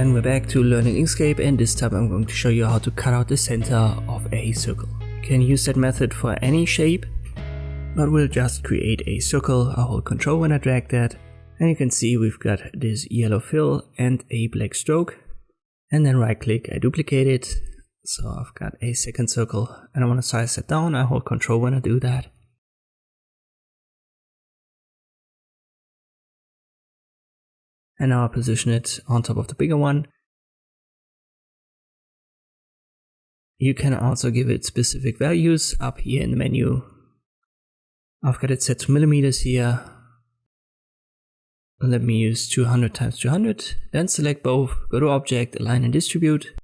And we're back to learning Inkscape, and this time I'm going to show you how to cut out the center of a circle. You can use that method for any shape, but we'll just create a circle. I'll hold Ctrl when I drag that, and you can see we've got this yellow fill and a black stroke. And then right click, I duplicate it, so I've got a second circle, and I want to size it down. I hold Ctrl when I do that. And now I position it on top of the bigger one. You can also give it specific values up here in the menu. I've got it set to millimeters here. Let me use 200 times 200. Then select both, go to Object, Align and Distribute.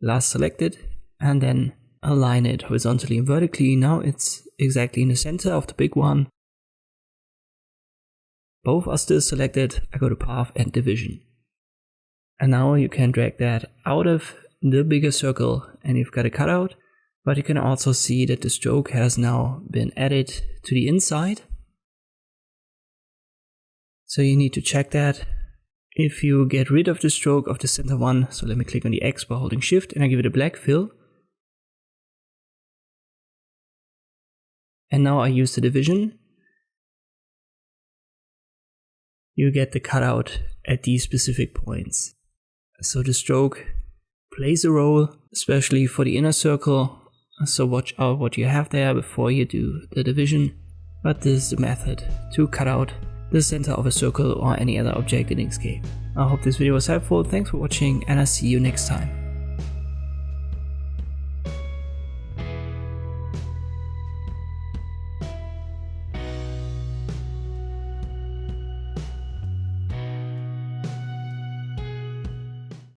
Last selected, and then align it horizontally and vertically. Now it's exactly in the center of the big one. Both are still selected. I go to Path and Division. And now you can drag that out of the bigger circle and you've got a cutout. But you can also see that the stroke has now been added to the inside. So you need to check that. If you get rid of the stroke of the center one, so let me click on the X by holding Shift and I give it a black fill. And now I use the division. You get the cutout at these specific points. So the stroke plays a role, especially for the inner circle. So watch out what you have there before you do the division. But this is the method to cut out the center of a circle or any other object in Inkscape. I hope this video was helpful. Thanks for watching, and I'll see you next time.